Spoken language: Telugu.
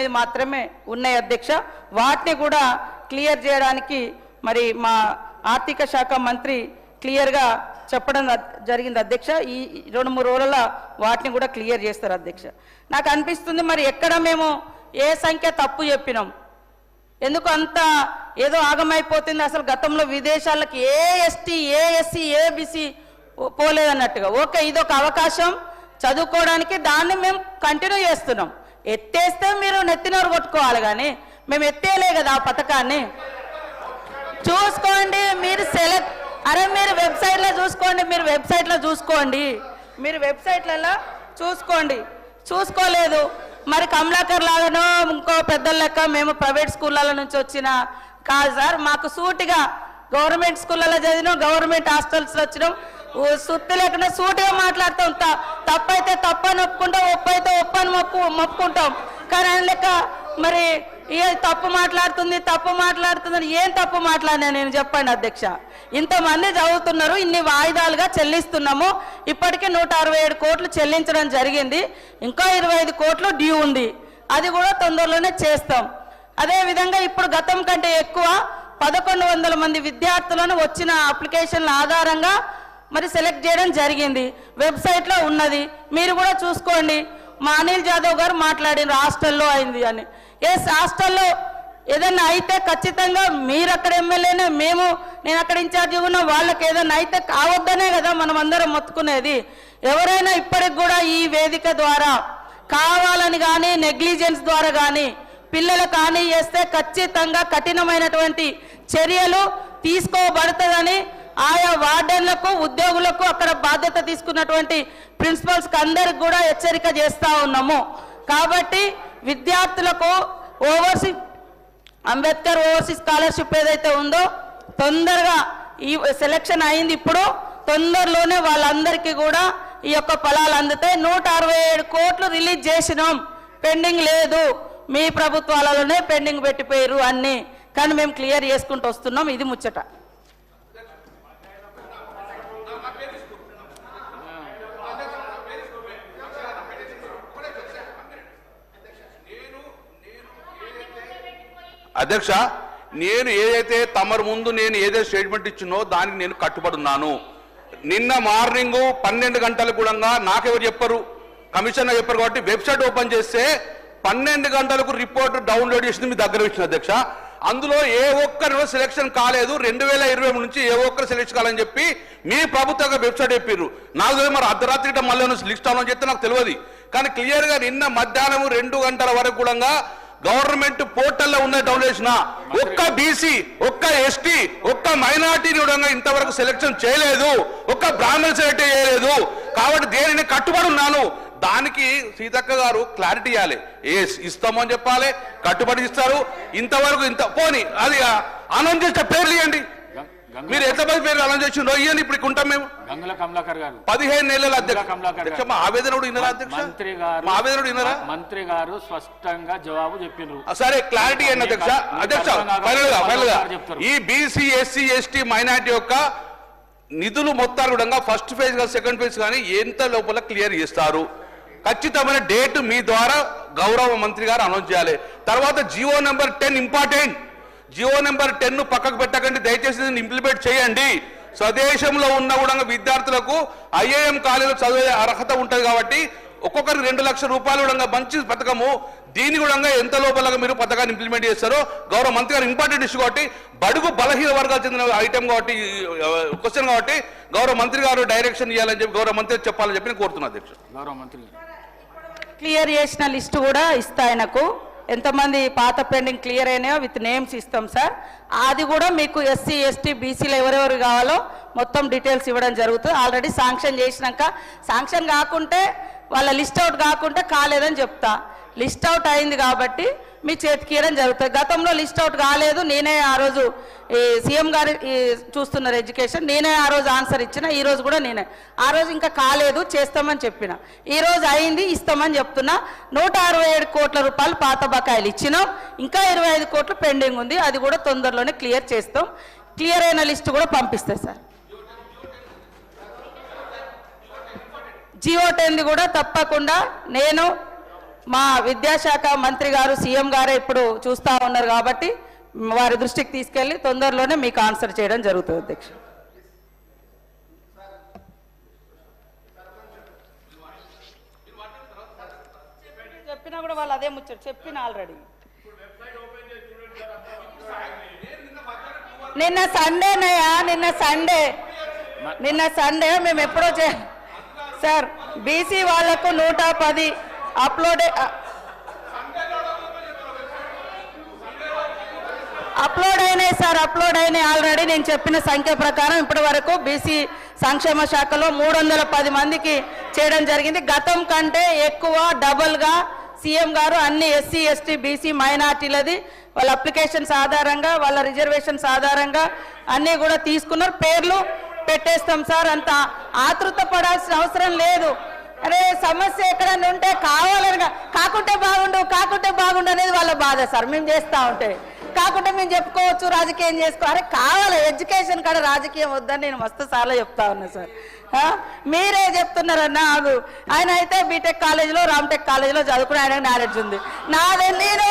29 మాత్రమే ఉన్నాయి అధ్యక్ష. వాటిని కూడా క్లియర్ చేయడానికి మరి మా ఆర్థిక శాఖ మంత్రి క్లియర్గా చెప్పడం జరిగింది అధ్యక్ష. ఈ 2-3 రోజుల వాటిని కూడా క్లియర్ చేస్తారు అధ్యక్ష. నాకు అనిపిస్తుంది మరి ఎక్కడ మేము ఏ సంఖ్య తప్పు చెప్పినాం, ఎందుకు అంత ఏదో ఆగమైపోతుంది. అసలు గతంలో విదేశాలకు ఏ ఎస్టీ ఏ ఎస్సీ ఏ బీసీ పోలేదన్నట్టుగా. ఓకే, ఇదొక అవకాశం చదువుకోవడానికి, దాన్ని మేము కంటిన్యూ చేస్తున్నాం. ఎత్తేస్తే మీరు నెత్తినోరు కొట్టుకోవాలి, కానీ మేము ఎత్తేయలే కదా ఆ పథకాన్ని. చూసుకోండి మీరు మీరు వెబ్సైట్లో చూసుకోండి, మీరు వెబ్సైట్లలో చూసుకోలేదు. మరి కమలాకర్ లాగానో ఇంకో పెద్దల లెక్క మేము ప్రైవేట్ స్కూళ్ళ నుంచి వచ్చిన కాదు సార్. మాకు సూటిగా గవర్నమెంట్ స్కూళ్ళలో చదివినాం, గవర్నమెంట్ హాస్టల్స్లో వచ్చినాం. సుత్తి లేకుండా సూటిగా మాట్లాడతాం. తప్పైతే తప్పని ఒప్పుకుంటాం, ఒప్పైతే ఒప్పని మొప్పుకుంటాం. కానీ ఆయన లెక్క మరి తప్పు మాట్లాడుతుందని ఏం తప్పు మాట్లాడినా నేను చెప్పండి అధ్యక్ష. ఇంతమంది చదువుతున్నారు, ఇన్ని వాయిదాలుగా చెల్లిస్తున్నాము. ఇప్పటికే 167 కోట్లు చెల్లించడం జరిగింది. ఇంకా 25 కోట్లు డ్యూ ఉంది, అది కూడా తొందరలోనే చేస్తాం. అదేవిధంగా ఇప్పుడు గతం కంటే ఎక్కువ 1100 మంది విద్యార్థులను వచ్చిన అప్లికేషన్ల ఆధారంగా మరి సెలెక్ట్ చేయడం జరిగింది. వెబ్సైట్లో ఉన్నది, మీరు కూడా చూసుకోండి. మా అనిల్ జాదవ్ గారు మాట్లాడిన హాస్టల్లో అయింది అని. ఎస్, హాస్టల్లో ఏదన్నా అయితే ఖచ్చితంగా మీరు అక్కడ ఎమ్మెల్యేనే, నేను అక్కడ ఇన్ఛార్జి ఉన్నా, వాళ్ళకి ఏదన్నా అయితే కావద్దనే కదా మనం అందరం మొత్తుకునేది. ఎవరైనా ఇప్పటికి కూడా ఈ వేదిక ద్వారా కావాలని కానీ నెగ్లిజెన్స్ ద్వారా కానీ పిల్లలకు హాని చేస్తే ఖచ్చితంగా కఠినమైనటువంటి చర్యలు తీసుకోబడుతుందని ఆయా వార్డెన్లకు ఉద్యోగులకు అక్కడ బాధ్యత తీసుకున్నటువంటి ప్రిన్సిపల్స్కి అందరికి కూడా హెచ్చరిక చేస్తూ ఉన్నాము. కాబట్టి విద్యార్థులకు అంబేద్కర్ ఓవర్సీస్ స్కాలర్షిప్ ఏదైతే ఉందో తొందరగా ఈ సెలక్షన్ అయింది, ఇప్పుడు తొందరలోనే వాళ్ళందరికీ కూడా ఈ యొక్క ఫలాలు అందుతాయి. 167 కోట్లు రిలీజ్ చేసినాం, పెండింగ్ లేదు. మీ ప్రభుత్వాలలోనే పెండింగ్ పెట్టిపోయారు అన్నీ, కానీ మేము క్లియర్ చేసుకుంటూ వస్తున్నాం. ఇది ముచ్చట. అధ్యక్ష, నేను ఏదైతే తమరు ముందు నేను ఏదైతే స్టేట్మెంట్ ఇచ్చినో దానికి నేను కట్టుబడి ఉన్నాను. నిన్న మార్నింగ్ 12 గంటలకు కూడా నాకెవరు చెప్పరు, కమిషనర్ చెప్పారు. కాబట్టి వెబ్సైట్ ఓపెన్ చేస్తే 12 గంటలకు రిపోర్ట్ డౌన్లోడ్ చేసింది మీ దగ్గర ఇచ్చిన అధ్యక్ష. అందులో ఏ ఒక్కరు సెలక్షన్ కాలేదు, 2020 నుంచి ఏ ఒక్కరు సెలెక్షన్ కాలని చెప్పి మీ ప్రభుత్వ వెబ్సైట్ చెప్పారు. నాకు తెలియదు, మరి అర్ధరాత్రి మళ్ళీ లిస్ట్ అవ్వాలని చెప్తే నాకు తెలియదు. కానీ క్లియర్గా నిన్న మధ్యాహ్నం 2 గంటల వరకు కూడా గవర్నమెంట్ పోర్టల్లో ఉన్న డౌన్లోడ్ చేసిన ఒక్క బీసీ, ఒక్క ఎస్టీ, ఒక్క మైనార్టీని కూడా ఇంతవరకు సెలెక్షన్ చేయలేదు, ఒక్క బ్రాహ్మణ్ సెలెక్ట్ చేయలేదు. కాబట్టి దేనిని కట్టుబడి ఉన్నాను. దానికి సీతక్క గారు క్లారిటీ ఇవ్వాలి. ఇస్తామని చెప్పాలి, కట్టుబడి ఇస్తారు. ఇంతవరకు పోని అది అనౌన్స్ చేసిన పేర్లు ఇవ్వండి. మీరు ఎంతమంది పేరు అనౌన్స్ చేసిండో ఇవ్వండి. ఇప్పుడు ఉంటాం మేము. 15 నెలల అధ్యక్ష. మా ఆవేదన విన్నారా అధ్యక్ష? మా ఆవేదన విన్నారా? మంత్రి గారు స్పష్టంగా జవాబు చెప్పిండ్రు. సరే, క్లారిటీ ఏంటి అధ్యక్ష? అధ్యక్ష, ఫైనల్ గా ఈ బీసీ ఎస్సీ ఎస్టీ మైనార్టీ యొక్క నిధులు మొత్తాలు కూడా ఫస్ట్ ఫేజ్ గా సెకండ్ ఫేజ్ కానీ ఎంత లోపల క్లియర్ చేస్తారు? ఖచ్చితమైన డేట్ మీ ద్వారా గౌరవ మంత్రి గారు అనౌన్స్ చేయాలి. తర్వాత Jio number 10 important. Jio number 10 పక్కకు పెట్టకండి, దయచేసి ఇంప్లిమెంట్ చేయండి. స్వదేశంలో ఉన్న కూడా విద్యార్థులకు ఐఐఎం కాలేజీలో చదివే అర్హత ఉంటుంది. కాబట్టి ఒక్కొక్కరికి 2 లక్షల రూపాయలు కూడా మంచి పథకము. దీని కూడా ఎంత లోపల మీరు పథకాన్ని ఇంప్లిమెంట్ చేస్తారో గౌరవ మంత్రి గారు ఇంపార్టెంట్ ఇష్యూ కాబట్టి, బడుగు బలహీన వర్గాలు చెందిన ఐటమ్ కాబట్టి, క్వశ్చన్ కాబట్టి గౌరవ మంత్రి గారు డైరెక్షన్ ఇవ్వాలని చెప్పి గౌరవ మంత్రి చెప్పాలని చెప్పి నేను కోరుతున్నాను అధ్యక్ష. గౌరవ మంత్రి క్లియర్ చేసిన లిస్టు కూడా ఇస్తా ఆయనకు. ఎంతమంది పాత పెండింగ్ క్లియర్ అయినాయో విత్ నేమ్స్ ఇస్తాం సార్. అది కూడా మీకు ఎస్సీ ఎస్టీ బీసీలు ఎవరెవరు కావాలో మొత్తం డీటెయిల్స్ ఇవ్వడం జరుగుతుంది. ఆల్రెడీ శాంక్షన్ చేసినాక, శాంక్షన్ కాకుంటే వాళ్ళ లిస్ట్ అవుట్ కాకుంటే కాలేదని చెప్తా. లిస్ట్ అవుట్ అయింది కాబట్టి మీ చేతికి ఇవ్వడం జరుగుతుంది. గతంలో లిస్ట్ అవుట్ కాలేదు, నేనే ఆ రోజు సీఎం గారు చూస్తున్నారు ఎడ్యుకేషన్, నేనే ఆ రోజు ఆన్సర్ ఇచ్చిన. ఈ రోజు కూడా నేనే, ఆ రోజు ఇంకా కాలేదు చేస్తామని చెప్పిన, ఈ రోజు అయింది ఇస్తామని చెప్తున్నా. 167 కోట్ల రూపాయలు పాత బకాయిలు ఇచ్చినాం, ఇంకా 25 కోట్లు పెండింగ్ ఉంది. అది కూడా తొందరలోనే క్లియర్ చేస్తాం. క్లియర్ అయిన లిస్ట్ కూడా పంపిస్తాయి సార్. జియో 10 కూడా తప్పకుండా నేను మా విద్యాశాఖ మంత్రి గారు సీఎం గారే ఇప్పుడు చూస్తూ ఉన్నారు కాబట్టి వారి దృష్టికి తీసుకెళ్లి తొందరలోనే మీకు ఆన్సర్ చేయడం జరుగుతుంది అధ్యక్ష. చెప్పినా కూడా వాళ్ళు అదే ముచ్చట చెప్పిన ఆల్రెడీ. నిన్న సండేనయ్యా, నిన్న సండే మేము ఎప్పుడో సార్ బీసీ వాళ్లకు 110 అప్లోడ్ అయినాయి సార్, అప్లోడ్ అయినాయి ఆల్రెడీ. నేను చెప్పిన సంఖ్య ప్రకారం ఇప్పటి వరకు బీసీ సంక్షేమ శాఖలో 310 మందికి చేయడం జరిగింది. గతం కంటే ఎక్కువ డబుల్గా సీఎం గారు అన్ని ఎస్సీ ఎస్టీ బీసీ మైనార్టీలది వాళ్ళ అప్లికేషన్స్ ఆధారంగా వాళ్ళ రిజర్వేషన్స్ ఆధారంగా అన్నీ కూడా తీసుకున్నారు. పేర్లు పెట్టేస్తాం సార్, అంత ఆతృత పడాల్సిన అవసరం లేదు. అరే సమస్య ఎక్కడన్నా ఉంటే కావాలని కాకుంటే బాగుండు అనేది వాళ్ళ బాధ సార్. మేము చేస్తూ ఉంటే కాకుంటే మేము చెప్పుకోవచ్చు, రాజకీయం చేసుకో. అరే కావాలి ఎడ్యుకేషన్ కాడ రాజకీయం వద్దని నేను మస్తు సార్లు చెప్తా ఉన్నా సార్. మీరే చెప్తున్నారన్నా. ఆయన అయితే బీటెక్ కాలేజీలో రామ్టెక్ కాలేజీలో చదువుకుని ఆయనకు నాలెడ్జ్ ఉంది. నేను